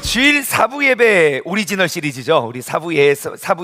주일 사부 예배 오리지널 시리즈죠. 우리 사부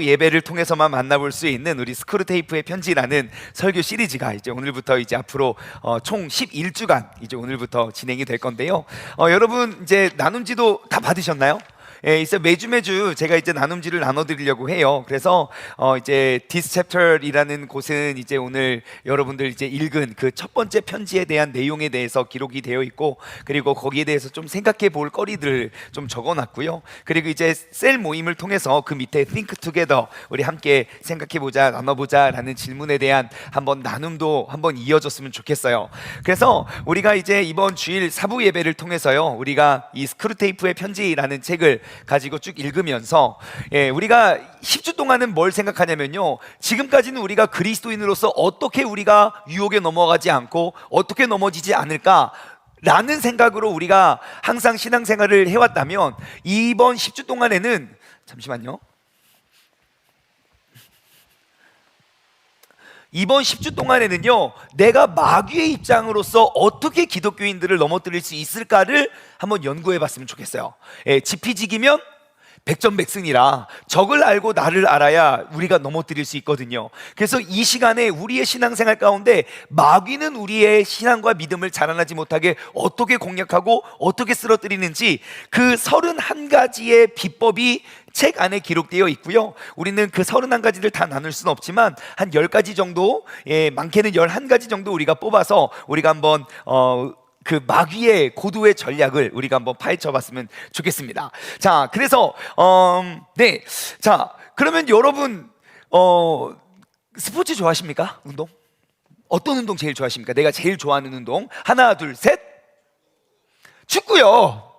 예배를 통해서만 만나볼 수 있는 우리 스크루테이프의 편지라는 설교 시리즈가 이제 오늘부터 이제 앞으로 총 11주간 이제 오늘부터 진행이 될 건데요. 여러분 이제 나눔지도 다 받으셨나요? 예, 이제 매주 제가 이제 나눔지를 나눠드리려고 해요. 그래서 이제 This Chapter이라는 곳은 이제 오늘 여러분들 이제 읽은 그 첫 번째 편지에 대한 내용에 대해서 기록이 되어 있고, 그리고 거기에 대해서 좀 생각해 볼 거리들을 좀 적어놨고요. 그리고 이제 셀 모임을 통해서 그 밑에 Think Together, 우리 함께 생각해보자, 나눠보자라는 질문에 대한 한번 나눔도 한번 이어졌으면 좋겠어요. 그래서 우리가 이제 이번 주일 사부 예배를 통해서요, 우리가 이 스크루테이프의 편지라는 책을 가지고 쭉 읽으면서 우리가 10주 동안은 뭘 생각하냐면요, 지금까지는 우리가 그리스도인으로서 어떻게 우리가 유혹에 넘어가지 않고 어떻게 넘어지지 않을까 라는 생각으로 우리가 항상 신앙생활을 해왔다면, 이번 10주 동안에는 잠시만요, 이번 10주 동안에는요, 내가 마귀의 입장으로서 어떻게 기독교인들을 넘어뜨릴 수 있을까를 한번 연구해 봤으면 좋겠어요. 지피지기면 백전백승이라 적을 알고 나를 알아야 우리가 넘어뜨릴 수 있거든요. 그래서 이 시간에 우리의 신앙생활 가운데 마귀는 우리의 신앙과 믿음을 자라나지 못하게 어떻게 공략하고 어떻게 쓰러뜨리는지, 그 31가지의 비법이 책 안에 기록되어 있고요. 우리는 그 31가지를 다 나눌 수는 없지만 한 10가지 정도, 많게는 11가지 정도 우리가 뽑아서 우리가 한번 그 마귀의 고도의 전략을 우리가 한번 파헤쳐 봤으면 좋겠습니다. 자, 그래서 자, 그러면 여러분 스포츠 좋아하십니까? 운동? 어떤 운동 제일 좋아하십니까? 내가 제일 좋아하는 운동. 하나, 둘, 셋. 축구요.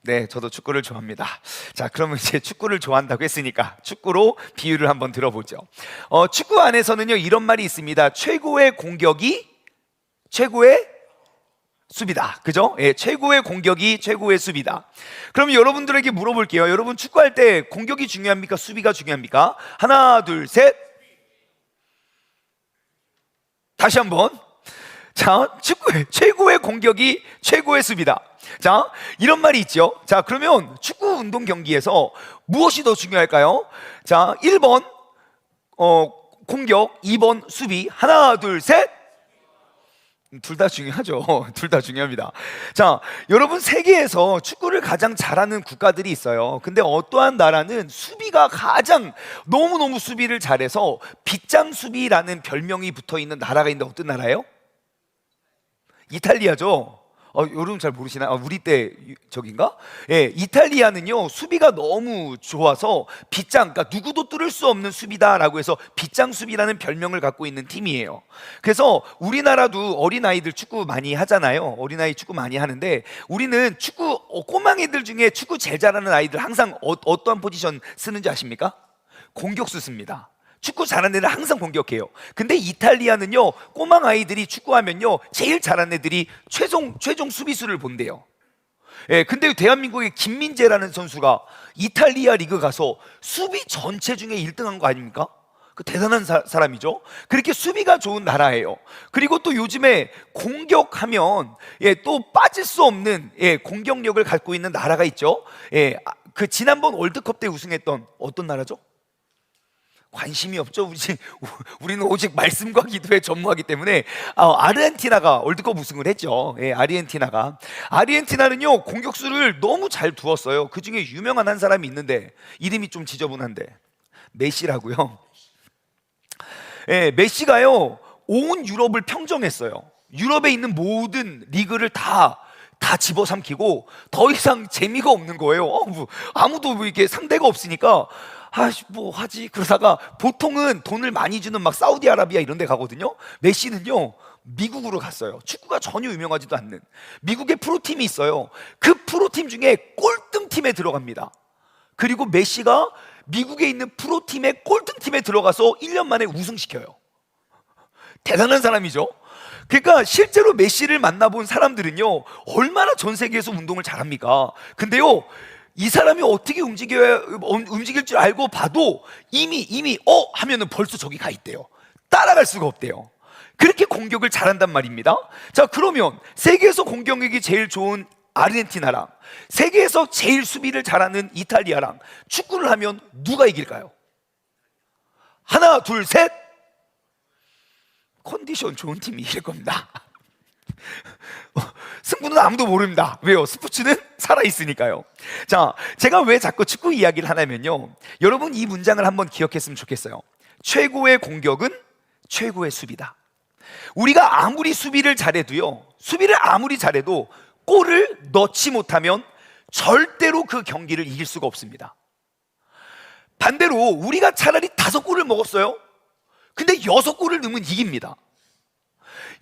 네, 저도 축구를 좋아합니다. 자, 그러면 이제 축구를 좋아한다고 했으니까 축구로 비유를 한번 들어보죠. 축구 안에서는요, 이런 말이 있습니다. 최고의 공격이 최고의 수비다. 그죠? 예, 최고의 공격이 최고의 수비다. 그럼 여러분들에게 물어볼게요. 여러분 축구할 때 공격이 중요합니까? 수비가 중요합니까? 하나, 둘, 셋. 다시 한번. 자, 축구의 최고의 공격이 최고의 수비다. 자, 이런 말이 있죠. 자, 그러면 축구 운동 경기에서 무엇이 더 중요할까요? 자, 1번 공격, 2번 수비. 하나, 둘, 셋. 둘 다 중요하죠. 둘 다 중요합니다. 자, 여러분 세계에서 축구를 가장 잘하는 국가들이 있어요. 근데 어떠한 나라는 수비가 가장 너무너무 수비를 잘해서 빗장 수비라는 별명이 붙어있는 나라가 있는데 어떤 나라예요? 이탈리아죠. 여러분 잘 모르시나요? 우리 때 저긴가? 예, 이탈리아는요, 수비가 너무 좋아서 빗장, 그러니까 누구도 뚫을 수 없는 수비다라고 해서 빗장 수비라는 별명을 갖고 있는 팀이에요. 그래서 우리나라도 어린아이들 축구 많이 하잖아요. 어린아이 축구 많이 하는데, 우리는 축구 꼬망이들 중에 축구 제일 잘하는 아이들 항상 어떠한 포지션 쓰는지 아십니까? 공격수 씁니다. 축구 잘하는 애들 항상 공격해요. 근데 이탈리아는요, 꼬망 아이들이 축구하면요, 제일 잘하는 애들이 최종 수비수를 본대요. 예, 근데 대한민국의 김민재라는 선수가 이탈리아 리그 가서 수비 전체 중에 1등한 거 아닙니까? 그 대단한 사람이죠. 그렇게 수비가 좋은 나라예요. 그리고 또 요즘에 공격하면 또 빠질 수 없는 공격력을 갖고 있는 나라가 있죠. 그 지난번 월드컵 때 우승했던 어떤 나라죠? 관심이 없죠. 우리는 오직 말씀과 기도에 전무하기 때문에 아르헨티나가 월드컵 우승을 했죠. 아르헨티나는요, 공격수를 너무 잘 두었어요. 그 중에 유명한 한 사람이 있는데 이름이 좀 지저분한데 메시라고요. 메시가요, 온 유럽을 평정했어요. 유럽에 있는 모든 리그를 다 집어삼키고 더 이상 재미가 없는 거예요. 아무도 이렇게 상대가 없으니까 뭐 하지? 그러다가 보통은 돈을 많이 주는 막 사우디아라비아 이런 데 가거든요. 메시는요, 미국으로 갔어요. 축구가 전혀 유명하지도 않는 미국의 프로팀이 있어요. 그 프로팀 중에 꼴등팀에 들어갑니다. 그리고 메시가 미국에 있는 프로팀의 꼴등팀에 들어가서 1년 만에 우승시켜요. 대단한 사람이죠. 그러니까 실제로 메시를 만나본 사람들은요, 얼마나 전 세계에서 운동을 잘합니까? 근데요, 이 사람이 어떻게 움직일 줄 알고 봐도 이미 하면은 벌써 저기 가 있대요. 따라갈 수가 없대요. 그렇게 공격을 잘한단 말입니다. 자, 그러면 세계에서 공격력이 제일 좋은 아르헨티나랑 세계에서 제일 수비를 잘하는 이탈리아랑 축구를 하면 누가 이길까요? 하나, 둘, 셋. 컨디션 좋은 팀이 이길 겁니다. 승부는 아무도 모릅니다. 왜요? 스포츠는 살아있으니까요. 자, 제가 왜 자꾸 축구 이야기를 하냐면요, 여러분 이 문장을 한번 기억했으면 좋겠어요. 최고의 공격은 최고의 수비다. 우리가 아무리 수비를 잘해도요, 수비를 아무리 잘해도 골을 넣지 못하면 절대로 그 경기를 이길 수가 없습니다. 반대로 우리가 차라리 5골을 먹었어요. 근데 6골을 넣으면 이깁니다.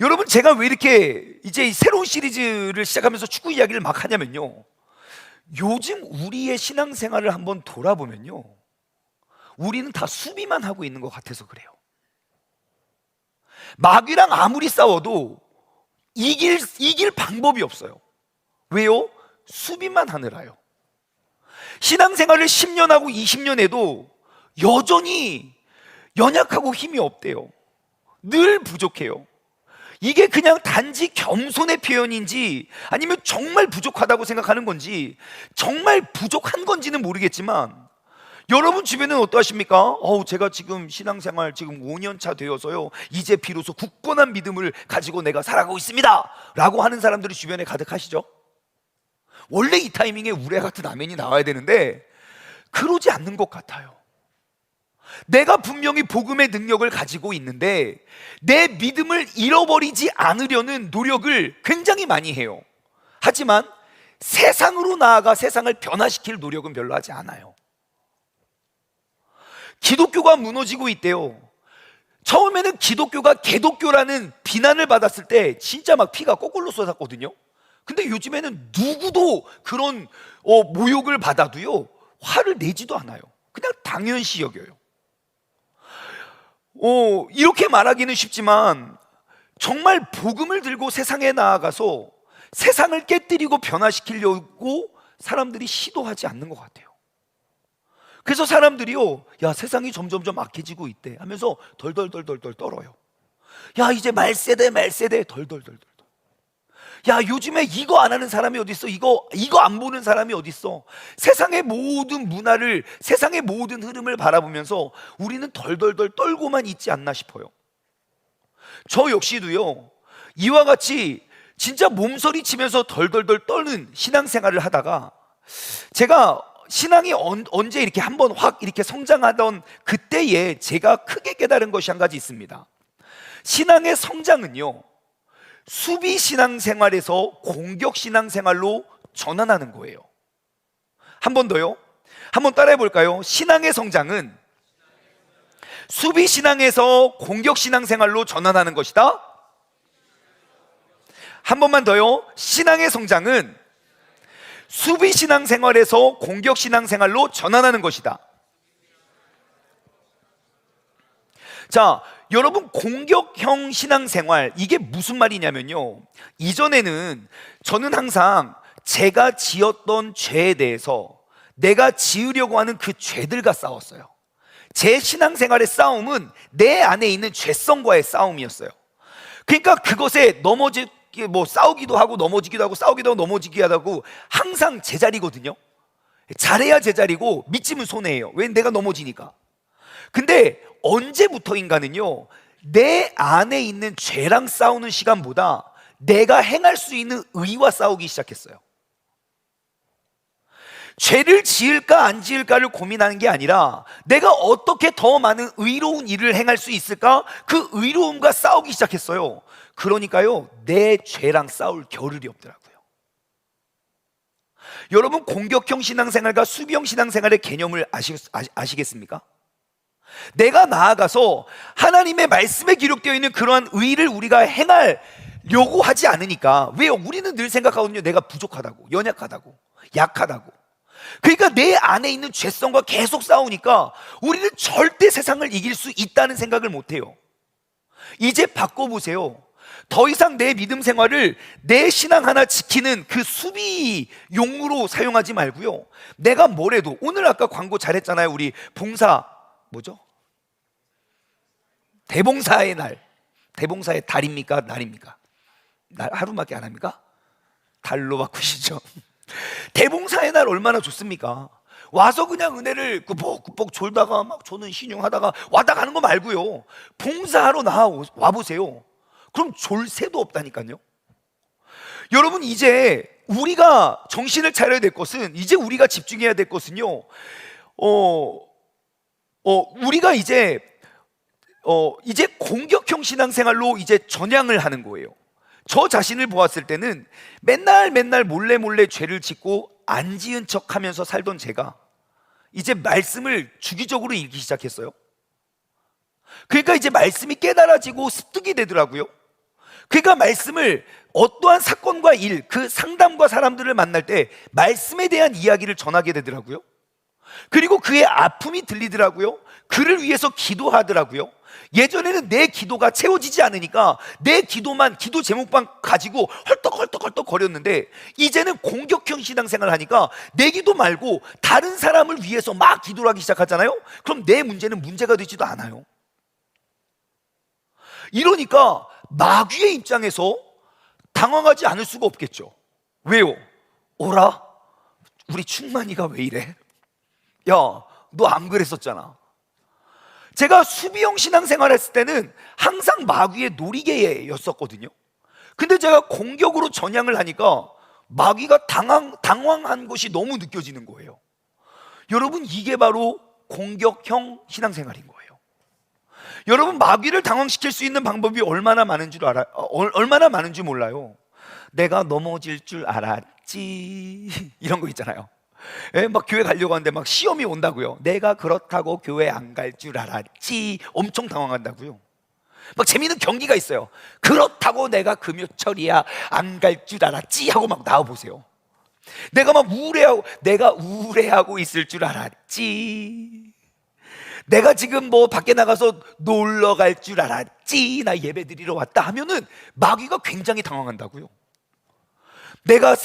여러분, 제가 왜 이렇게 이제 새로운 시리즈를 시작하면서 축구 이야기를 막 하냐면요, 요즘 우리의 신앙생활을 한번 돌아보면요, 우리는 다 수비만 하고 있는 것 같아서 그래요. 마귀랑 아무리 싸워도 이길 방법이 없어요. 왜요? 수비만 하느라요. 신앙생활을 10년 하고 20년 해도 여전히 연약하고 힘이 없대요. 늘 부족해요. 이게 그냥 단지 겸손의 표현인지 아니면 정말 부족하다고 생각하는 건지, 정말 부족한 건지는 모르겠지만, 여러분 주변은 어떠하십니까? 제가 지금 신앙생활 지금 5년 차 되어서요, 이제 비로소 굳건한 믿음을 가지고 내가 살아가고 있습니다 라고 하는 사람들이 주변에 가득하시죠? 원래 이 타이밍에 우레 같은 아멘이 나와야 되는데 그러지 않는 것 같아요. 내가 분명히 복음의 능력을 가지고 있는데 내 믿음을 잃어버리지 않으려는 노력을 굉장히 많이 해요. 하지만 세상으로 나아가 세상을 변화시킬 노력은 별로 하지 않아요. 기독교가 무너지고 있대요. 처음에는 기독교가 개독교라는 비난을 받았을 때 진짜 막 피가 거꾸로 쏟았거든요. 근데 요즘에는 누구도 그런 모욕을 받아도요, 화를 내지도 않아요. 그냥 당연시 여겨요. 이렇게 말하기는 쉽지만 정말 복음을 들고 세상에 나아가서 세상을 깨뜨리고 변화시키려고 사람들이 시도하지 않는 것 같아요. 그래서 사람들이요, 야, 세상이 점점점 악해지고 있대 하면서 덜덜덜덜 떨어요. 야, 이제 말세대 덜덜덜덜. 야, 요즘에 이거 안 하는 사람이 어디 있어? 이거 안 보는 사람이 어디 있어? 세상의 모든 문화를, 세상의 모든 흐름을 바라보면서 우리는 덜덜덜 떨고만 있지 않나 싶어요. 저 역시도요, 이와 같이 진짜 몸서리 치면서 덜덜덜 떠는 신앙생활을 하다가, 제가 신앙이 언제 이렇게 한번 확 이렇게 성장하던 그때에 제가 크게 깨달은 것이 한 가지 있습니다. 신앙의 성장은요, 수비 신앙생활에서 공격 신앙생활로 전환하는 거예요. 한 번 더요. 한번 따라해 볼까요? 신앙의 성장은 수비 신앙에서 공격 신앙생활로 전환하는 것이다. 한 번만 더요. 신앙의 성장은 수비 신앙생활에서 공격 신앙생활로 전환하는 것이다. 자, 여러분, 공격형 신앙생활, 이게 무슨 말이냐면요, 이전에는 저는 항상 제가 지었던 죄에 대해서 내가 지으려고 하는 그 죄들과 싸웠어요. 제 신앙생활의 싸움은 내 안에 있는 죄성과의 싸움이었어요. 그러니까 그것에 싸우기도 하고 넘어지기도 하고, 싸우기도 하고 넘어지기도 하고, 항상 제자리거든요. 잘해야 제자리고 미치면 손해예요. 왜? 내가 넘어지니까. 근데 언제부터인가는요, 내 안에 있는 죄랑 싸우는 시간보다 내가 행할 수 있는 의와 싸우기 시작했어요. 죄를 지을까 안 지을까를 고민하는 게 아니라 내가 어떻게 더 많은 의로운 일을 행할 수 있을까, 그 의로움과 싸우기 시작했어요. 그러니까요, 내 죄랑 싸울 겨를이 없더라고요. 여러분, 공격형 신앙생활과 수비형 신앙생활의 개념을 아시겠습니까? 내가 나아가서 하나님의 말씀에 기록되어 있는 그러한 의를 우리가 행하려고 하지 않으니까. 왜요? 우리는 늘 생각하거든요, 내가 부족하다고, 연약하다고, 약하다고. 그러니까 내 안에 있는 죄성과 계속 싸우니까 우리는 절대 세상을 이길 수 있다는 생각을 못해요. 이제 바꿔보세요. 더 이상 내 믿음 생활을 내 신앙 하나 지키는 그 수비용으로 사용하지 말고요, 내가 뭐래도, 오늘 아까 광고 잘했잖아요. 우리 봉사, 뭐죠? 대봉사의 날. 대봉사의 달입니까? 날입니까? 하루밖에 안 합니까? 달로 바꾸시죠. 대봉사의 날 얼마나 좋습니까? 와서 그냥 은혜를 꾸벅꾸벅 졸다가 막 저는 신용하다가 왔다 가는 거 말고요, 봉사하러 와보세요. 그럼 졸 새도 없다니까요. 여러분, 이제 우리가 정신을 차려야 될 것은, 이제 우리가 집중해야 될 것은요, 우리가 이제 공격형 신앙생활로 이제 전향을 하는 거예요. 저 자신을 보았을 때는 맨날 몰래 죄를 짓고 안 지은 척 하면서 살던 제가 이제 말씀을 주기적으로 읽기 시작했어요. 그러니까 이제 말씀이 깨달아지고 습득이 되더라고요. 그러니까 말씀을, 어떠한 사건과 일, 그 상담과 사람들을 만날 때 말씀에 대한 이야기를 전하게 되더라고요. 그리고 그의 아픔이 들리더라고요. 그를 위해서 기도하더라고요. 예전에는 내 기도가 채워지지 않으니까 내 기도 제목만 가지고 헐떡 거렸는데, 이제는 공격형 신앙생활을 하니까 내 기도 말고 다른 사람을 위해서 막 기도를 하기 시작하잖아요. 그럼 내 문제는 문제가 되지도 않아요. 이러니까 마귀의 입장에서 당황하지 않을 수가 없겠죠. 왜요? 오라? 우리 충만이가 왜 이래? 야, 너 안 그랬었잖아. 제가 수비형 신앙생활 했을 때는 항상 마귀의 놀이개였었거든요. 근데 제가 공격으로 전향을 하니까 마귀가 당황한 것이 너무 느껴지는 거예요. 여러분, 이게 바로 공격형 신앙생활인 거예요. 여러분, 마귀를 당황시킬 수 있는 방법이 얼마나 많은 줄 몰라요. 내가 넘어질 줄 알았지, 이런 거 있잖아요. 막 교회 가려고 하는데 막 시험이 온다고요. 내가 그렇다고 교회 안 갈 줄 알았지, 엄청 당황한다고요. 막 재미있는 경기가 있어요. 그렇다고 내가 금요철이야 안 갈 줄 알았지 하고 막 나와보세요. 내가 우울해하고 있을 줄 알았지, 내가 지금 밖에 나가서 놀러 갈 줄 알았지, 나 예배 드리러 왔다 하면은 마귀가 굉장히 당황한다고요. 내가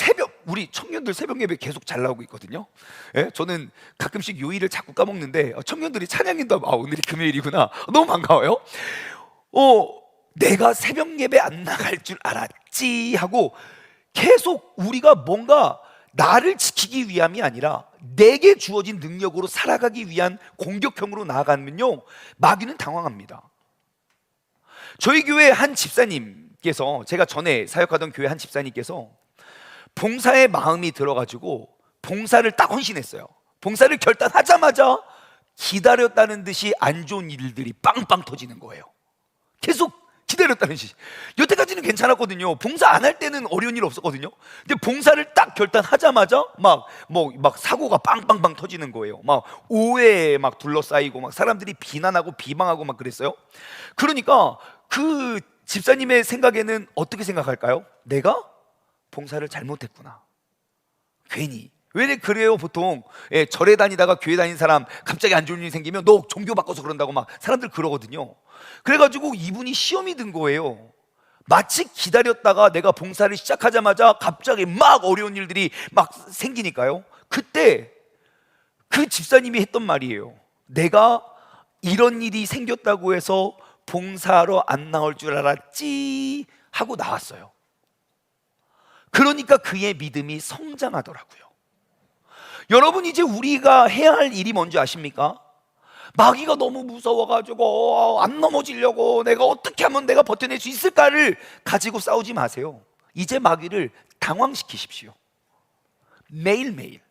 우리 청년들 새벽 예배 계속 잘 나오고 있거든요. 저는 가끔씩 요일을 자꾸 까먹는데 청년들이 찬양인도, 오늘이 금요일이구나, 너무 반가워요. 내가 새벽 예배 안 나갈 줄 알았지 하고 계속 우리가 뭔가 나를 지키기 위함이 아니라 내게 주어진 능력으로 살아가기 위한 공격형으로 나아가면요, 마귀는 당황합니다. 저희 교회 한 집사님께서, 제가 전에 사역하던 교회 한 집사님께서 봉사의 마음이 들어가지고 봉사를 딱 헌신했어요. 봉사를 결단하자마자 기다렸다는 듯이 안 좋은 일들이 빵빵 터지는 거예요. 계속 기다렸다는 듯이. 여태까지는 괜찮았거든요. 봉사 안 할 때는 어려운 일 없었거든요. 근데 봉사를 딱 결단하자마자 막 사고가 빵빵빵 터지는 거예요. 막 오해에 막 둘러싸이고 막 사람들이 비난하고 비방하고 막 그랬어요. 그러니까 그 집사님의 생각에는 어떻게 생각할까요? 내가 봉사를 잘못했구나. 괜히. 왜 그래요? 보통 절에 다니다가 교회 다니는 사람 갑자기 안 좋은 일이 생기면 너 종교 바꿔서 그런다고 막 사람들 그러거든요. 그래가지고 이분이 시험이 든 거예요. 마치 기다렸다가 내가 봉사를 시작하자마자 갑자기 막 어려운 일들이 막 생기니까요. 그때 그 집사님이 했던 말이에요. 내가 이런 일이 생겼다고 해서 봉사하러 안 나올 줄 알았지 하고 나왔어요. 그러니까 그의 믿음이 성장하더라고요. 여러분, 이제 우리가 해야 할 일이 뭔지 아십니까? 마귀가 너무 무서워가지고 안 넘어지려고 내가 어떻게 하면 내가 버텨낼 수 있을까를 가지고 싸우지 마세요. 이제 마귀를 당황시키십시오. 매일매일.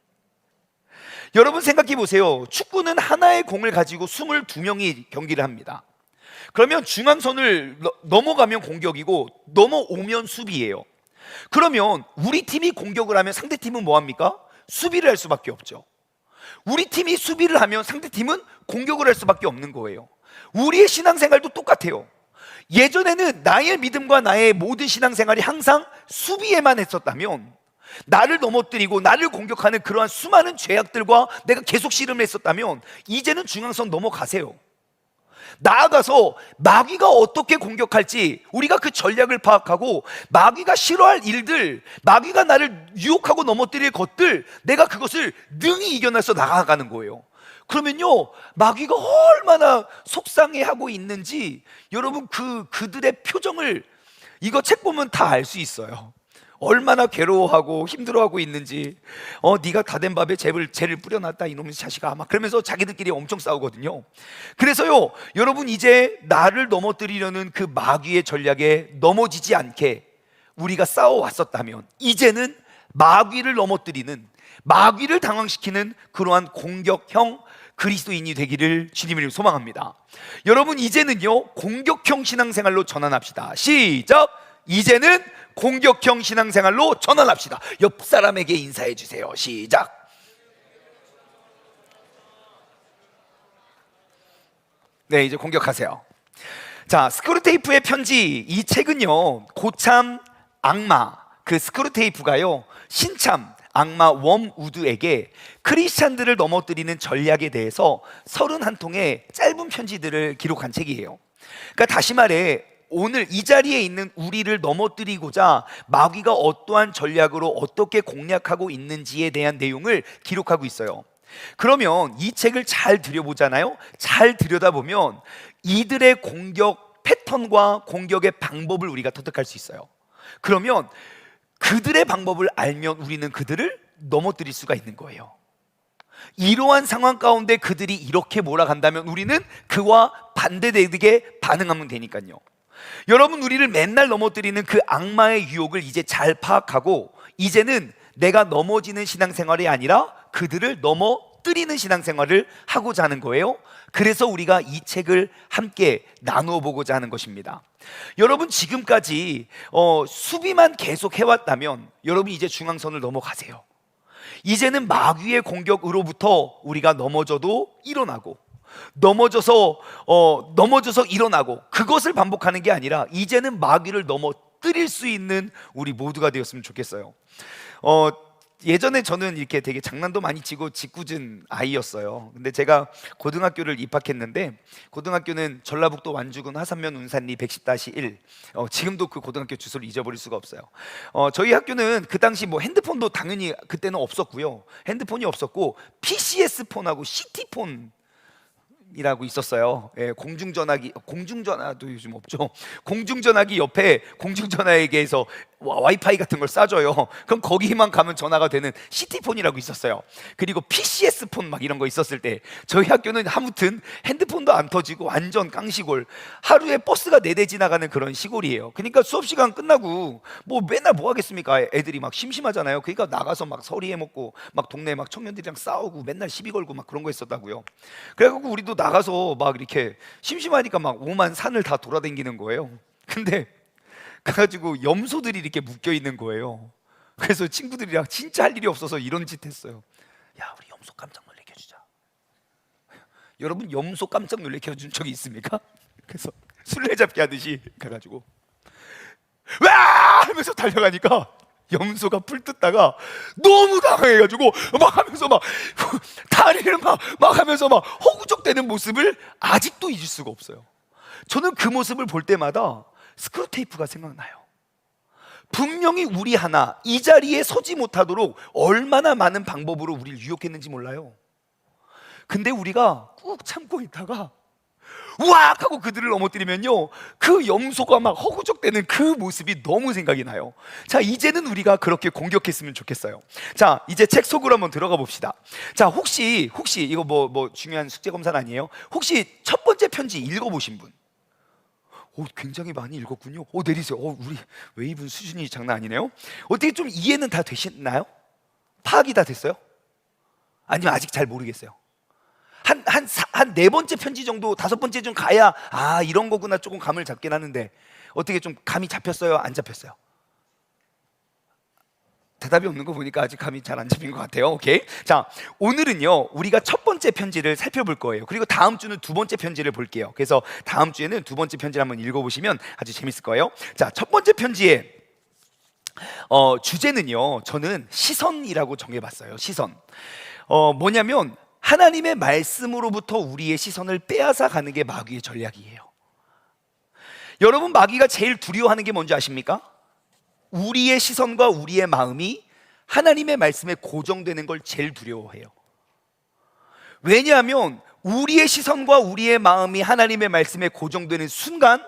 여러분, 생각해 보세요. 축구는 하나의 공을 가지고 22명이 경기를 합니다. 그러면 중앙선을 넘어가면 공격이고 넘어오면 수비예요. 그러면 우리 팀이 공격을 하면 상대팀은 뭐합니까? 수비를 할 수밖에 없죠. 우리 팀이 수비를 하면 상대팀은 공격을 할 수밖에 없는 거예요. 우리의 신앙생활도 똑같아요. 예전에는 나의 믿음과 나의 모든 신앙생활이 항상 수비에만 했었다면, 나를 넘어뜨리고 나를 공격하는 그러한 수많은 죄악들과 내가 계속 씨름을 했었다면, 이제는 중앙선 넘어가세요. 나아가서 마귀가 어떻게 공격할지 우리가 그 전략을 파악하고, 마귀가 싫어할 일들, 마귀가 나를 유혹하고 넘어뜨릴 것들, 내가 그것을 능히 이겨내서 나아가는 거예요. 그러면요, 마귀가 얼마나 속상해하고 있는지 여러분 그들의 표정을, 이거 책 보면 다 알 수 있어요. 얼마나 괴로워하고 힘들어하고 있는지, 네가 다 된 밥에 재를 뿌려놨다 이놈의 자식아, 막 그러면서 자기들끼리 엄청 싸우거든요. 그래서요, 여러분, 이제 나를 넘어뜨리려는 그 마귀의 전략에 넘어지지 않게 우리가 싸워왔었다면, 이제는 마귀를 넘어뜨리는, 마귀를 당황시키는 그러한 공격형 그리스도인이 되기를 주님을 소망합니다. 여러분, 이제는요, 공격형 신앙생활로 전환합시다. 시작! 이제는 공격형 신앙생활로 전환합시다. 옆 사람에게 인사해 주세요. 시작! 네, 이제 공격하세요. 자, 스크루테이프의 편지, 이 책은요, 고참 악마, 그 스크루테이프가요, 신참 악마 웜우드에게 크리스찬들을 넘어뜨리는 전략에 대해서 31통의 짧은 편지들을 기록한 책이에요. 그러니까 다시 말해, 오늘 이 자리에 있는 우리를 넘어뜨리고자 마귀가 어떠한 전략으로 어떻게 공략하고 있는지에 대한 내용을 기록하고 있어요. 그러면 이 책을 잘 들여보잖아요. 잘 들여다보면 이들의 공격 패턴과 공격의 방법을 우리가 터득할 수 있어요. 그러면 그들의 방법을 알면 우리는 그들을 넘어뜨릴 수가 있는 거예요. 이러한 상황 가운데 그들이 이렇게 몰아간다면 우리는 그와 반대되게 반응하면 되니까요. 여러분, 우리를 맨날 넘어뜨리는 그 악마의 유혹을 이제 잘 파악하고, 이제는 내가 넘어지는 신앙생활이 아니라 그들을 넘어뜨리는 신앙생활을 하고자 하는 거예요. 그래서 우리가 이 책을 함께 나누어 보고자 하는 것입니다. 여러분, 지금까지 수비만 계속 해왔다면 여러분 이제 중앙선을 넘어가세요. 이제는 마귀의 공격으로부터 우리가 넘어져도 일어나고, 넘어져서 일어나고, 그것을 반복하는 게 아니라 이제는 마귀를 넘어뜨릴 수 있는 우리 모두가 되었으면 좋겠어요. 예전에 저는 이렇게 되게 장난도 많이 치고 짓궂은 아이였어요. 근데 제가 고등학교를 입학했는데, 고등학교는 전라북도 완주군 화산면 운산리 110-1. 지금도 그 고등학교 주소를 잊어버릴 수가 없어요. 저희 학교는 그 당시 뭐 핸드폰도 당연히 그때는 없었고요. 핸드폰이 없었고 PCS폰하고 CT폰 이라고 있었어요. 예, 공중전화도 요즘 없죠. 공중전화기 옆에 공중전화에게서 와이파이 같은 걸 싸줘요. 그럼 거기만 가면 전화가 되는 시티폰이라고 있었어요. 그리고 PCS폰 막 이런 거 있었을 때 저희 학교는 아무튼 핸드폰도 안 터지고 완전 깡시골, 하루에 버스가 4대 지나가는 그런 시골이에요. 그러니까 수업 시간 끝나고 뭐 맨날 뭐 하겠습니까? 애들이 막 심심하잖아요. 그러니까 나가서 막 서리해 먹고 막 동네 막 청년들이랑 싸우고 맨날 시비 걸고 막 그런 거 했었다고요. 그래갖고 우리도 나가서 막 이렇게 심심하니까 막 오만 산을 다 돌아다니는 거예요. 근데 가가지고 염소들이 이렇게 묶여 있는 거예요. 그래서 친구들이랑 진짜 할 일이 없어서 이런 짓 했어요. 야, 우리 염소 깜짝 놀래켜 주자. 여러분, 염소 깜짝 놀래켜 준 적이 있습니까? 그래서 술래잡기 하듯이 가가지고 와 하면서 달려가니까 염소가 풀 뜯다가 너무 당황해가지고 막 하면서 막 다리를 막 하면서 막 허구적대는 모습을 아직도 잊을 수가 없어요. 저는 그 모습을 볼 때마다 스크루테이프가 생각나요. 분명히 우리 하나 이 자리에 서지 못하도록 얼마나 많은 방법으로 우리를 유혹했는지 몰라요. 근데 우리가 꾹 참고 있다가 우악 하고 그들을 넘어뜨리면요, 그 염소가 막 허구적대는 그 모습이 너무 생각이 나요. 자, 이제는 우리가 그렇게 공격했으면 좋겠어요. 자, 이제 책 속으로 한번 들어가 봅시다. 자, 혹시 이거 뭐 중요한 숙제 검사는 아니에요? 혹시 첫 번째 편지 읽어보신 분? 굉장히 많이 읽었군요. 내리세요. 우리 웨이분 수준이 장난 아니네요. 어떻게 좀 이해는 다 되셨나요? 파악이 다 됐어요? 아니면 아직 잘 모르겠어요? 한 네 번째 편지 정도, 다섯 번째 좀 가야 이런 거구나 조금 감을 잡긴 하는데, 어떻게 좀 감이 잡혔어요? 안 잡혔어요? 대답이 없는 거 보니까 아직 감이 잘 안 잡힌 것 같아요. 오케이. 자, 오늘은요 우리가 첫 번째 편지를 살펴볼 거예요. 그리고 다음 주는 두 번째 편지를 볼게요. 그래서 다음 주에는 두 번째 편지를 한번 읽어보시면 아주 재밌을 거예요. 자, 첫 번째 편지의 주제는요, 저는 시선이라고 정해봤어요. 시선. 뭐냐면 하나님의 말씀으로부터 우리의 시선을 빼앗아 가는 게 마귀의 전략이에요. 여러분, 마귀가 제일 두려워하는 게 뭔지 아십니까? 우리의 시선과 우리의 마음이 하나님의 말씀에 고정되는 걸 제일 두려워해요. 왜냐하면 우리의 시선과 우리의 마음이 하나님의 말씀에 고정되는 순간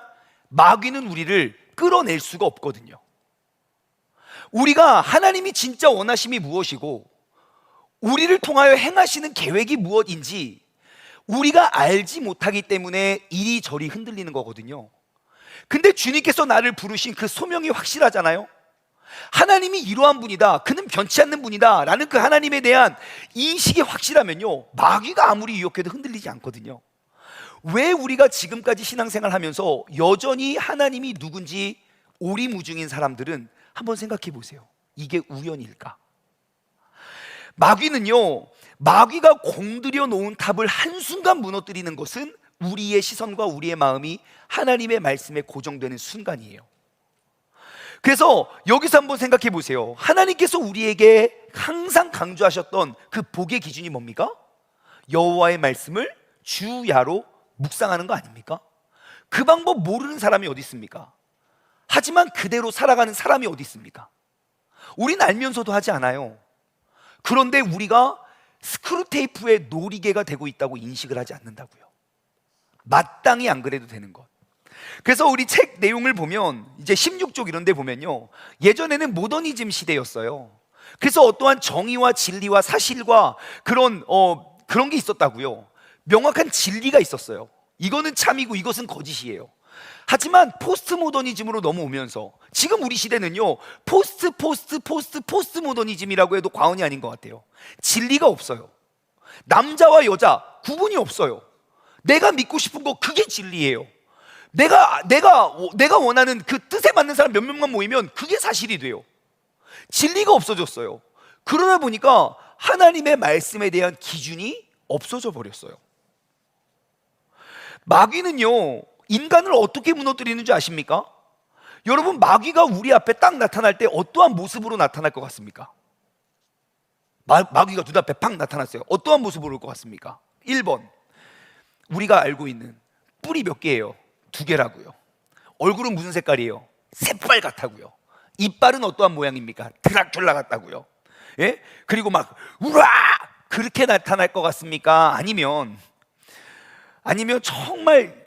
마귀는 우리를 끌어낼 수가 없거든요. 우리가 하나님이 진짜 원하심이 무엇이고 우리를 통하여 행하시는 계획이 무엇인지 우리가 알지 못하기 때문에 이리저리 흔들리는 거거든요. 근데 주님께서 나를 부르신 그 소명이 확실하잖아요. 하나님이 이러한 분이다, 그는 변치 않는 분이다 라는 그 하나님에 대한 인식이 확실하면요, 마귀가 아무리 유혹해도 흔들리지 않거든요. 왜 우리가 지금까지 신앙생활 하면서 여전히 하나님이 누군지 오리무중인 사람들은 한번 생각해 보세요. 이게 우연일까? 마귀는요, 마귀가 공들여 놓은 탑을 한순간 무너뜨리는 것은 우리의 시선과 우리의 마음이 하나님의 말씀에 고정되는 순간이에요. 그래서 여기서 한번 생각해 보세요. 하나님께서 우리에게 항상 강조하셨던 그 복의 기준이 뭡니까? 여호와의 말씀을 주야로 묵상하는 거 아닙니까? 그 방법 모르는 사람이 어디 있습니까? 하지만 그대로 살아가는 사람이 어디 있습니까? 우린 알면서도 하지 않아요. 그런데 우리가 스크루테이프의 놀이개가 되고 있다고 인식을 하지 않는다고요. 마땅히 안 그래도 되는 것. 그래서 우리 책 내용을 보면 이제 16쪽 이런 데 보면요, 예전에는 모더니즘 시대였어요. 그래서 어떠한 정의와 진리와 사실과 그런 게 있었다고요. 명확한 진리가 있었어요. 이거는 참이고 이것은 거짓이에요. 하지만 포스트 모더니즘으로 넘어오면서 지금 우리 시대는요, 포스트 모더니즘이라고 해도 과언이 아닌 것 같아요. 진리가 없어요. 남자와 여자 구분이 없어요. 내가 믿고 싶은 거 그게 진리예요. 내가 원하는 그 뜻에 맞는 사람 몇 명만 모이면 그게 사실이 돼요. 진리가 없어졌어요. 그러다 보니까 하나님의 말씀에 대한 기준이 없어져 버렸어요. 마귀는요, 인간을 어떻게 무너뜨리는지 아십니까? 여러분, 마귀가 우리 앞에 딱 나타날 때 어떠한 모습으로 나타날 것 같습니까? 마귀가 눈앞에 팍 나타났어요. 어떠한 모습으로 올 것 같습니까? 1번, 우리가 알고 있는 뿔이 몇 개예요? 2개라고요. 얼굴은 무슨 색깔이에요? 새빨갛다고요. 이빨은 어떠한 모양입니까? 드라큘라 같다고요. 예? 그리고 막 우와! 그렇게 나타날 것 같습니까? 아니면 정말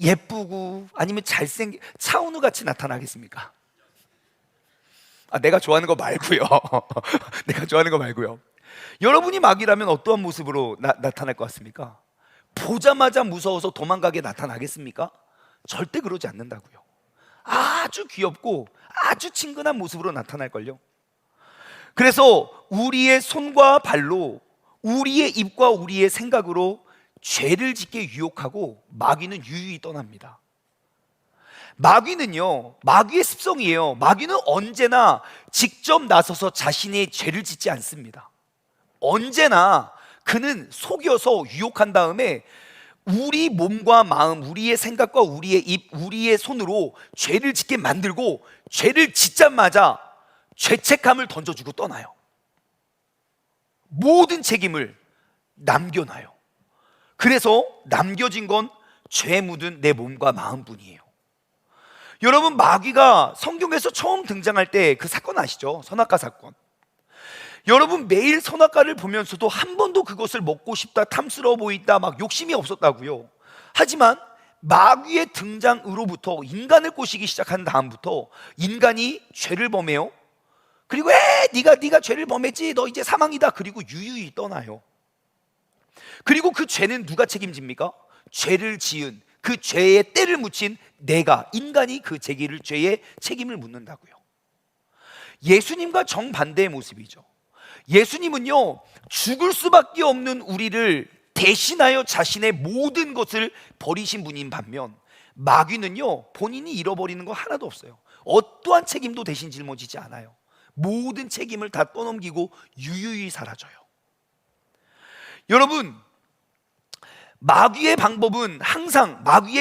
예쁘고 아니면 잘생긴 차은우 같이 나타나겠습니까? 내가 좋아하는 거 말고요. 내가 좋아하는 거 말고요. 여러분이 마귀라면 어떠한 모습으로 나타날 것 같습니까? 보자마자 무서워서 도망가게 나타나겠습니까? 절대 그러지 않는다고요. 아주 귀엽고 아주 친근한 모습으로 나타날걸요. 그래서 우리의 손과 발로, 우리의 입과 우리의 생각으로 죄를 짓게 유혹하고 마귀는 유유히 떠납니다. 마귀는요, 마귀의 습성이에요. 마귀는 언제나 직접 나서서 자신의 죄를 짓지 않습니다. 언제나 그는 속여서 유혹한 다음에 우리 몸과 마음, 우리의 생각과 우리의 입, 우리의 손으로 죄를 짓게 만들고 죄를 짓자마자 죄책감을 던져주고 떠나요. 모든 책임을 남겨놔요. 그래서 남겨진 건 죄 묻은 내 몸과 마음뿐이에요. 여러분, 마귀가 성경에서 처음 등장할 때 그 사건 아시죠? 선악과 사건. 여러분, 매일 선악과를 보면서도 한 번도 그것을 먹고 싶다, 탐스러워 보인다, 막 욕심이 없었다고요. 하지만 마귀의 등장으로부터 인간을 꼬시기 시작한 다음부터 인간이 죄를 범해요. 그리고 네가 죄를 범했지, 너 이제 사망이다. 그리고 유유히 떠나요. 그리고 그 죄는 누가 책임집니까? 죄를 지은, 그 죄에 때를 묻힌 인간이 그 죄의 책임을 묻는다고요. 예수님과 정반대의 모습이죠. 예수님은요, 죽을 수밖에 없는 우리를 대신하여 자신의 모든 것을 버리신 분인 반면 마귀는요, 본인이 잃어버리는 거 하나도 없어요. 어떠한 책임도 대신 짊어지지 않아요. 모든 책임을 다 떠넘기고 유유히 사라져요. 여러분, 마귀의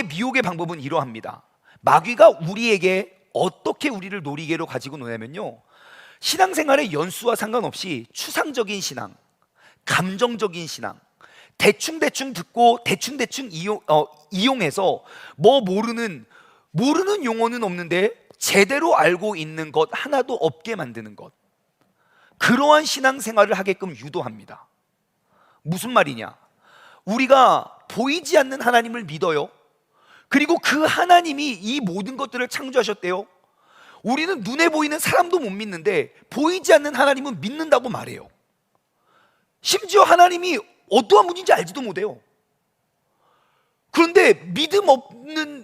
미혹의 방법은 이러합니다. 마귀가 우리에게 어떻게 우리를 놀이개로 가지고 노냐면요, 신앙생활의 연수와 상관없이 추상적인 신앙, 감정적인 신앙, 대충 듣고 대충 이용해서 모르는 용어는 없는데 제대로 알고 있는 것 하나도 없게 만드는 것, 그러한 신앙생활을 하게끔 유도합니다. 무슨 말이냐? 우리가 보이지 않는 하나님을 믿어요. 그리고 그 하나님이 이 모든 것들을 창조하셨대요. 우리는 눈에 보이는 사람도 못 믿는데 보이지 않는 하나님은 믿는다고 말해요. 심지어 하나님이 어떠한 분인지 알지도 못해요. 그런데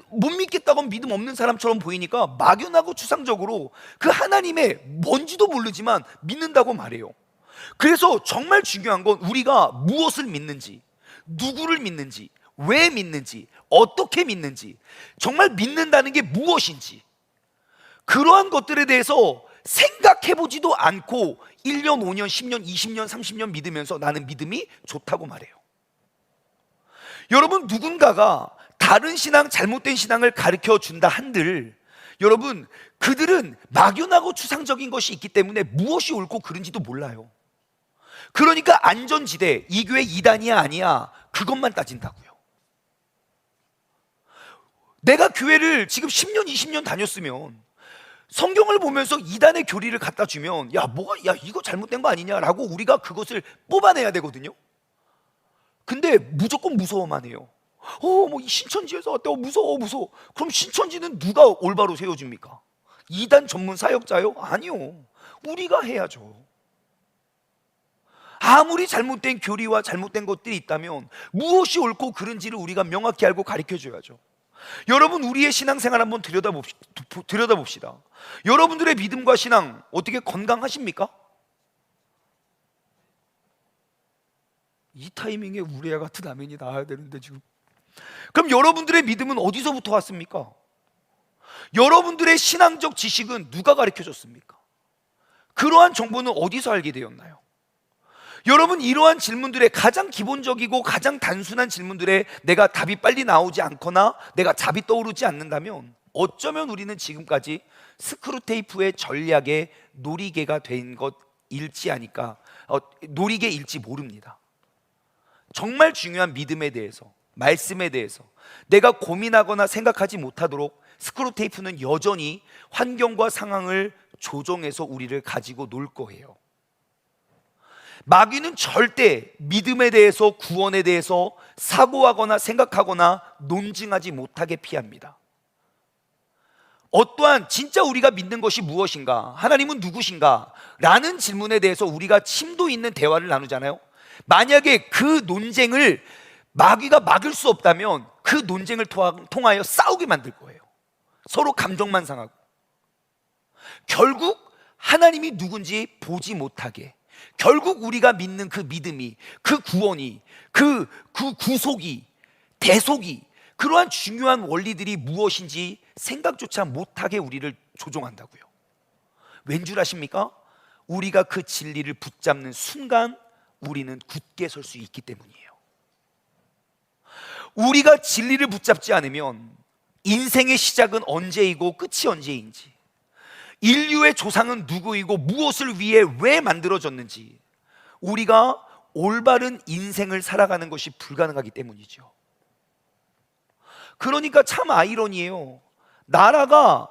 못 믿겠다고 믿음 없는 사람처럼 보이니까 막연하고 추상적으로 그 하나님의 뭔지도 모르지만 믿는다고 말해요. 그래서 정말 중요한 건 우리가 무엇을 믿는지, 누구를 믿는지, 왜 믿는지, 어떻게 믿는지, 정말 믿는다는 게 무엇인지, 그러한 것들에 대해서 생각해보지도 않고 1년, 5년, 10년, 20년, 30년 믿으면서 나는 믿음이 좋다고 말해요. 여러분, 누군가가 다른 신앙, 잘못된 신앙을 가르쳐 준다 한들, 여러분, 그들은 막연하고 추상적인 것이 있기 때문에 무엇이 옳고 그른지도 몰라요. 그러니까 안전지대, 이 교회 이단이야 아니야, 그것만 따진다고요. 내가 교회를 지금 10년, 20년 다녔으면 성경을 보면서 이단의 교리를 갖다 주면 야 이거 잘못된 거 아니냐라고 우리가 그것을 뽑아내야 되거든요. 근데 무조건 무서워만 해요. 뭐 이 신천지에서 왔다고 무서워. 그럼 신천지는 누가 올바로 세워줍니까? 이단 전문 사역자요? 아니요. 우리가 해야죠. 아무리 잘못된 교리와 잘못된 것들이 있다면 무엇이 옳고 그른지를 우리가 명확히 알고 가르쳐 줘야죠. 여러분, 우리의 신앙생활 한번 들여다봅시다. 여러분들의 믿음과 신앙 어떻게 건강하십니까? 이 타이밍에 우리 애 같은 아멘이 나와야 되는데 지금. 그럼 여러분들의 믿음은 어디서부터 왔습니까? 여러분들의 신앙적 지식은 누가 가르쳐 줬습니까? 그러한 정보는 어디서 알게 되었나요? 여러분, 이러한 질문들의 가장 기본적이고 가장 단순한 질문들에 내가 답이 빨리 나오지 않거나 내가 답이 떠오르지 않는다면 어쩌면 우리는 지금까지 스크루테이프의 전략의 놀이개가 된 것일지 아닐까, 놀이개일지 모릅니다. 정말 중요한 믿음에 대해서, 말씀에 대해서 내가 고민하거나 생각하지 못하도록 스크루테이프는 여전히 환경과 상황을 조정해서 우리를 가지고 놀 거예요. 마귀는 절대 믿음에 대해서, 구원에 대해서 사고하거나 생각하거나 논증하지 못하게 피합니다. 어떠한 진짜 우리가 믿는 것이 무엇인가, 하나님은 누구신가 라는 질문에 대해서 우리가 심도 있는 대화를 나누잖아요. 만약에 그 논쟁을 마귀가 막을 수 없다면 그 논쟁을 통하여 싸우게 만들 거예요. 서로 감정만 상하고 결국 하나님이 누군지 보지 못하게, 결국 우리가 믿는 그 믿음이, 그 구원이, 그 구속이, 대속이, 그러한 중요한 원리들이 무엇인지 생각조차 못하게 우리를 조종한다고요. 왠 줄 아십니까? 우리가 그 진리를 붙잡는 순간 우리는 굳게 설 수 있기 때문이에요. 우리가 진리를 붙잡지 않으면 인생의 시작은 언제이고 끝이 언제인지, 인류의 조상은 누구이고 무엇을 위해 왜 만들어졌는지, 우리가 올바른 인생을 살아가는 것이 불가능하기 때문이죠. 그러니까 참 아이러니해요. 나라가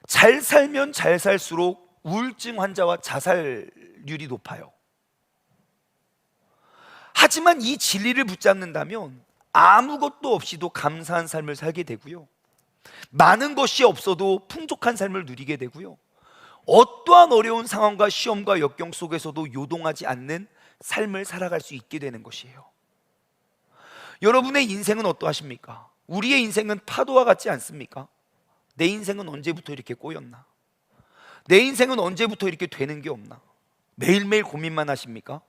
잘 살면 잘 살수록 우울증 환자와 자살률이 높아요. 하지만 이 진리를 붙잡는다면 아무것도 없이도 감사한 삶을 살게 되고요, 많은 것이 없어도 풍족한 삶을 누리게 되고요, 어떠한 어려운 상황과 시험과 역경 속에서도 요동하지 않는 삶을 살아갈 수 있게 되는 것이에요. 여러분의 인생은 어떠하십니까? 우리의 인생은 파도와 같지 않습니까? 내 인생은 언제부터 이렇게 꼬였나? 내 인생은 언제부터 이렇게 되는 게 없나? 매일매일 고민만 하십니까?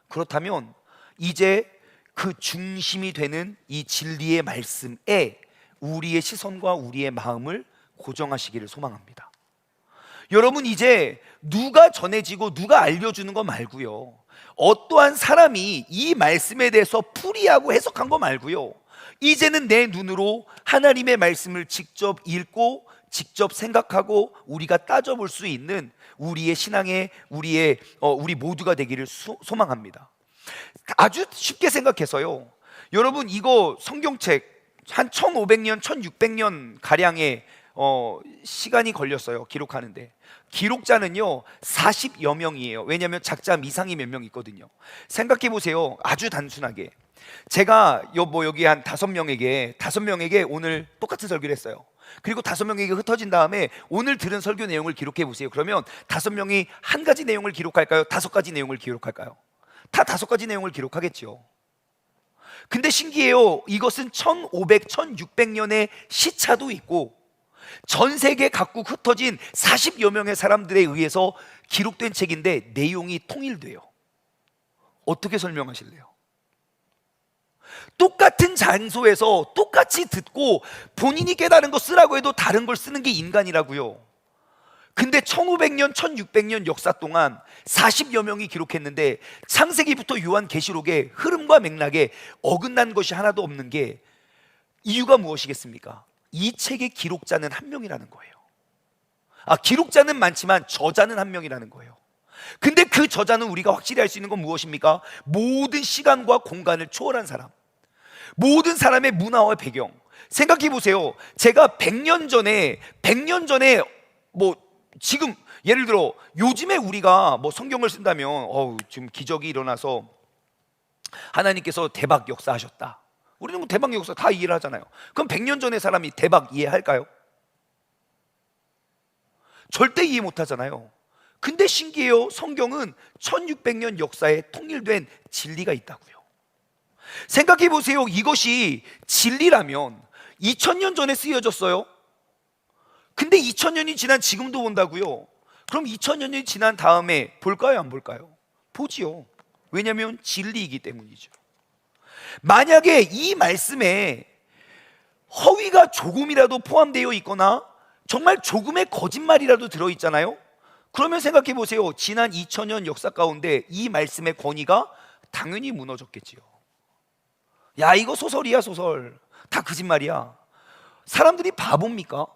그렇다면 이제 그 중심이 되는 이 진리의 말씀에 우리의 시선과 우리의 마음을 고정하시기를 소망합니다. 여러분, 이제 누가 전해지고 누가 알려주는 거 말고요, 어떠한 사람이 이 말씀에 대해서 풀이하고 해석한 거 말고요, 이제는 내 눈으로 하나님의 말씀을 직접 읽고 직접 생각하고 우리가 따져볼 수 있는 우리의 신앙의 우리 모두가 되기를 소망합니다. 아주 쉽게 생각해서요, 여러분, 이거 성경책 한 1500년, 1600년 가량의 시간이 걸렸어요, 기록하는데. 기록자는요 40여 명이에요. 왜냐하면 작자 미상이 몇 명 있거든요. 생각해 보세요. 아주 단순하게 제가 여기 한 5명에게 오늘 똑같은 설교를 했어요. 그리고 5명에게 흩어진 다음에 오늘 들은 설교 내용을 기록해 보세요. 그러면 5명이 한 가지 내용을 기록할까요? 5가지 내용을 기록할까요? 다 5가지 내용을 기록하겠죠. 근데 신기해요. 이것은 1500, 1600년의 시차도 있고 전 세계 각국 흩어진 40여 명의 사람들에 의해서 기록된 책인데 내용이 통일돼요. 어떻게 설명하실래요? 똑같은 장소에서 똑같이 듣고 본인이 깨달은 거 쓰라고 해도 다른 걸 쓰는 게 인간이라고요. 근데 1500년, 1600년 역사 동안 40여 명이 기록했는데 창세기부터 요한계시록의 흐름과 맥락에 어긋난 것이 하나도 없는 게 이유가 무엇이겠습니까? 이 책의 기록자는 한 명이라는 거예요. 기록자는 많지만 저자는 한 명이라는 거예요. 근데 그 저자는 우리가 확실히 알 수 있는 건 무엇입니까? 모든 시간과 공간을 초월한 사람, 모든 사람의 문화와 배경. 생각해 보세요. 제가 100년 전에 지금 예를 들어 요즘에 우리가 성경을 쓴다면 지금 기적이 일어나서 하나님께서 대박 역사하셨다. 우리는 대박 역사 다 이해를 하잖아요. 그럼 100년 전의 사람이 대박 이해할까요? 절대 이해 못 하잖아요. 근데 신기해요. 성경은 1600년 역사에 통일된 진리가 있다고요. 생각해 보세요. 이것이 진리라면 2000년 전에 쓰여졌어요. 근데 2000년이 지난 지금도 본다고요. 그럼 2000년이 지난 다음에 볼까요, 안 볼까요? 보지요. 왜냐하면 진리이기 때문이죠. 만약에 이 말씀에 허위가 조금이라도 포함되어 있거나 정말 조금의 거짓말이라도 들어있잖아요. 그러면 생각해 보세요. 지난 2000년 역사 가운데 이 말씀의 권위가 당연히 무너졌겠지요. 야, 이거 소설이야, 소설. 다 거짓말이야. 사람들이 바보입니까?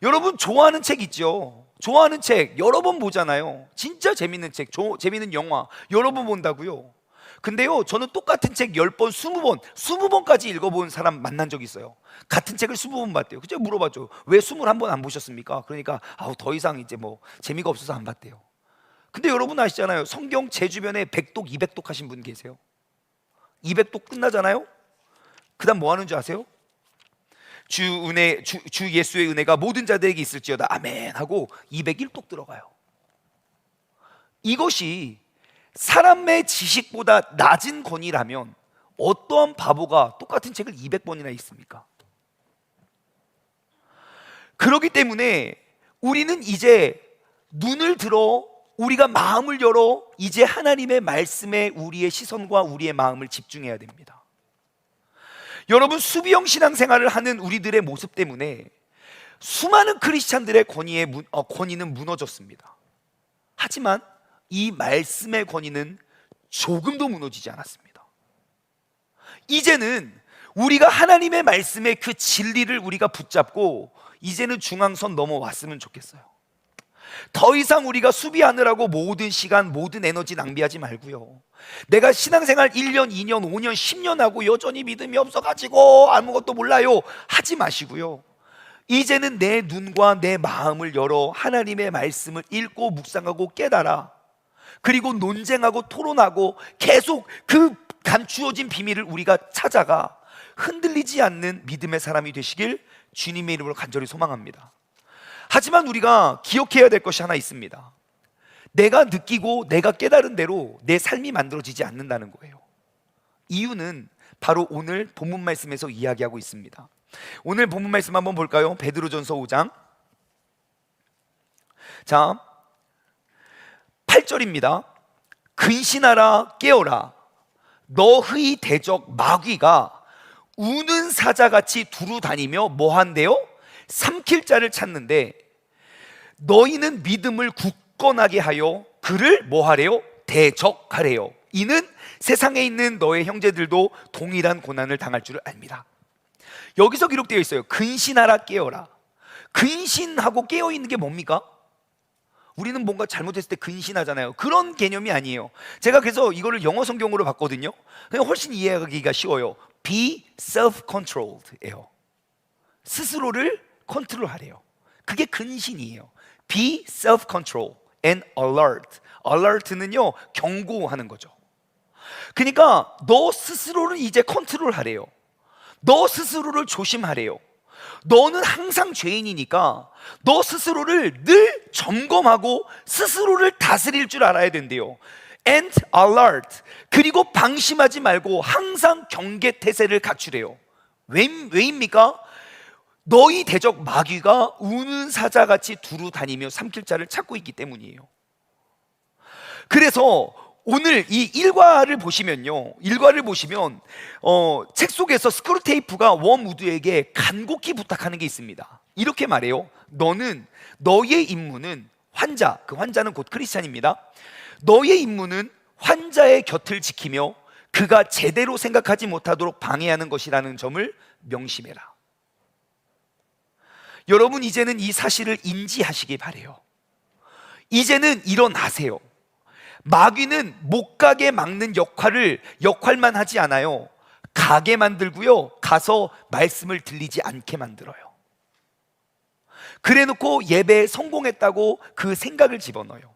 여러분 좋아하는 책 있죠? 좋아하는 책 여러 번 보잖아요. 진짜 재밌는 책, 재밌는 영화 여러 번 본다고요. 근데요, 저는 똑같은 책 10번, 20번, 20번까지 읽어본 사람 만난 적 있어요. 같은 책을 20번 봤대요. 제가 물어봤죠. 왜 21번 안 보셨습니까? 그러니까 더 이상 이제 재미가 없어서 안 봤대요. 근데 여러분 아시잖아요. 성경 제 주변에 100독, 200독 하신 분 계세요. 200독 끝나잖아요. 그 다음 뭐 하는 줄 아세요? 주 예수의 은혜가 모든 자들에게 있을지어다 아멘 하고 201독 들어가요. 이것이 사람의 지식보다 낮은 권위라면 어떠한 바보가 똑같은 책을 200번이나 읽습니까? 그렇기 때문에 우리는 이제 눈을 들어 우리가 마음을 열어 이제 하나님의 말씀에 우리의 시선과 우리의 마음을 집중해야 됩니다. 여러분, 수비형 신앙생활을 하는 우리들의 모습 때문에 수많은 크리스찬들의 권위는 무너졌습니다. 하지만 이 말씀의 권위는 조금도 무너지지 않았습니다. 이제는 우리가 하나님의 말씀의 그 진리를 우리가 붙잡고 이제는 중앙선 넘어왔으면 좋겠어요. 더 이상 우리가 수비하느라고 모든 시간, 모든 에너지 낭비하지 말고요. 내가 신앙생활 1년, 2년, 5년, 10년 하고 여전히 믿음이 없어가지고 아무것도 몰라요 하지 마시고요. 이제는 내 눈과 내 마음을 열어 하나님의 말씀을 읽고 묵상하고 깨달아, 그리고 논쟁하고 토론하고 계속 그 감추어진 비밀을 우리가 찾아가 흔들리지 않는 믿음의 사람이 되시길 주님의 이름으로 간절히 소망합니다. 하지만 우리가 기억해야 될 것이 하나 있습니다. 내가 느끼고 내가 깨달은 대로 내 삶이 만들어지지 않는다는 거예요. 이유는 바로 오늘 본문 말씀에서 이야기하고 있습니다. 오늘 본문 말씀 한번 볼까요? 베드로전서 5장. 자, 8절입니다. 근신하라, 깨어라. 너의 대적 마귀가 우는 사자같이 두루 다니며 뭐한대요? 삼킬 자를 찾는데 너희는 믿음을 굳건하게 하여 그를 뭐하래요? 대적하래요. 이는 세상에 있는 너의 형제들도 동일한 고난을 당할 줄을 압니다. 여기서 기록되어 있어요. 근신하라, 깨어라. 근신하고 깨어있는 게 뭡니까? 우리는 뭔가 잘못했을 때 근신하잖아요. 그런 개념이 아니에요. 제가 그래서 이거를 영어 성경으로 봤거든요. 그냥 훨씬 이해하기가 쉬워요. Be self-controlled 예요. 스스로를 컨트롤하래요. 그게 근신이에요. Be self-control and alert. alert는요, 경고하는 거죠. 그러니까 너 스스로를 이제 컨트롤하래요. 너 스스로를 조심하래요. 너는 항상 죄인이니까 너 스스로를 늘 점검하고 스스로를 다스릴 줄 알아야 된대요. And alert. 그리고 방심하지 말고 항상 경계 태세를 갖추래요. 왜입니까? 너희 대적 마귀가 우는 사자같이 두루 다니며 삼킬 자를 찾고 있기 때문이에요. 그래서 오늘 이 일과를 보시면 책 속에서 스크루테이프가 웜우드에게 간곡히 부탁하는 게 있습니다. 이렇게 말해요. 너의 임무는 환자, 그 환자는 곧 크리스찬입니다. 너의 임무는 환자의 곁을 지키며 그가 제대로 생각하지 못하도록 방해하는 것이라는 점을 명심해라. 여러분, 이제는 이 사실을 인지하시기 바래요. 이제는 일어나세요. 마귀는 못 가게 막는 역할만 하지 않아요. 가게 만들고요, 가서 말씀을 들리지 않게 만들어요. 그래놓고 예배에 성공했다고 그 생각을 집어넣어요.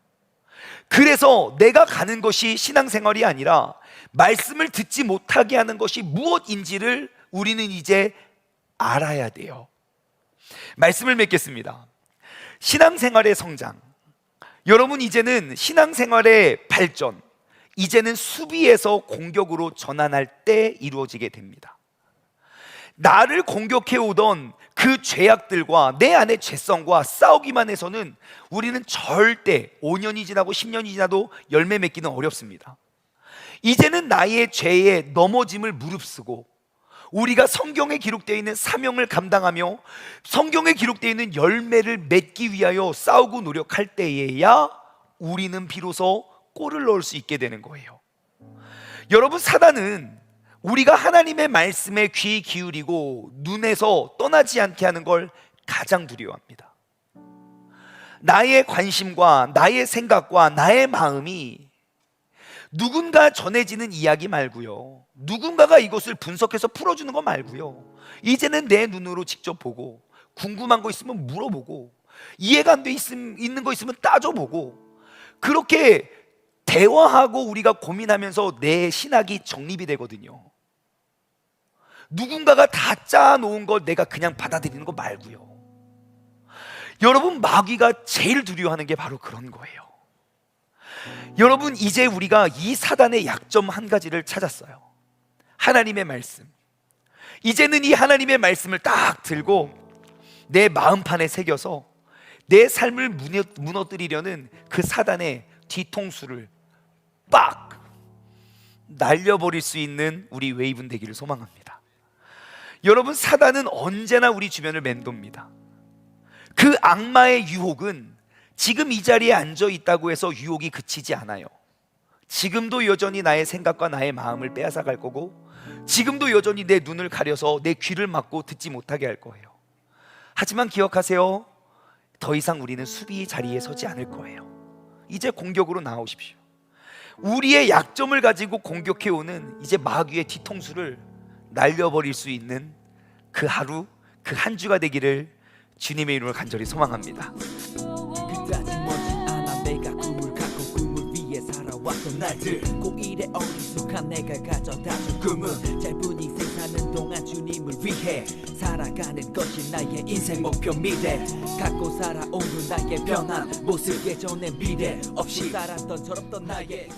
그래서 내가 가는 것이 신앙생활이 아니라 말씀을 듣지 못하게 하는 것이 무엇인지를 우리는 이제 알아야 돼요. 말씀을 맺겠습니다. 신앙생활의 성장, 여러분, 이제는 신앙생활의 발전, 이제는 수비에서 공격으로 전환할 때 이루어지게 됩니다. 나를 공격해 오던 그 죄악들과 내 안의 죄성과 싸우기만 해서는 우리는 절대 5년이 지나고 10년이 지나도 열매 맺기는 어렵습니다. 이제는 나의 죄에 넘어짐을 무릅쓰고 우리가 성경에 기록되어 있는 사명을 감당하며 성경에 기록되어 있는 열매를 맺기 위하여 싸우고 노력할 때에야 우리는 비로소 골을 넣을 수 있게 되는 거예요. 여러분, 사단은 우리가 하나님의 말씀에 귀 기울이고 눈에서 떠나지 않게 하는 걸 가장 두려워합니다. 나의 관심과 나의 생각과 나의 마음이 누군가 전해지는 이야기 말고요, 누군가가 이것을 분석해서 풀어주는 거 말고요, 이제는 내 눈으로 직접 보고 궁금한 거 있으면 물어보고 이해가 안 돼 있는 거 있으면 따져보고 그렇게 대화하고 우리가 고민하면서 내 신학이 정립이 되거든요. 누군가가 다 짜놓은 거 내가 그냥 받아들이는 거 말고요. 여러분, 마귀가 제일 두려워하는 게 바로 그런 거예요. 여러분, 이제 우리가 이 사단의 약점 한 가지를 찾았어요. 하나님의 말씀. 이제는 이 하나님의 말씀을 딱 들고 내 마음판에 새겨서 내 삶을 무너뜨리려는 그 사단의 뒤통수를 빡 날려버릴 수 있는 우리 웨이븐 되기를 소망합니다. 여러분, 사단은 언제나 우리 주변을 맴돕니다. 그 악마의 유혹은 지금 이 자리에 앉아 있다고 해서 유혹이 그치지 않아요. 지금도 여전히 나의 생각과 나의 마음을 빼앗아 갈 거고, 지금도 여전히 내 눈을 가려서 내 귀를 막고 듣지 못하게 할 거예요. 하지만 기억하세요. 더 이상 우리는 수비 자리에 서지 않을 거예요. 이제 공격으로 나오십시오. 우리의 약점을 가지고 공격해 오는 이제 마귀의 뒤통수를 날려버릴 수 있는 그 하루, 그 한 주가 되기를 주님의 이름으로 간절히 소망합니다. 날들 고일의 어리숙한 내가 가져다 준 꿈은 짧은 인생 사는 동안 주님을 위해 살아가는 것이 나의 인생 목표 미래 갖고 살아온 그 나의 변한 모습 예전의 미래 없이 살았던 철없던 나의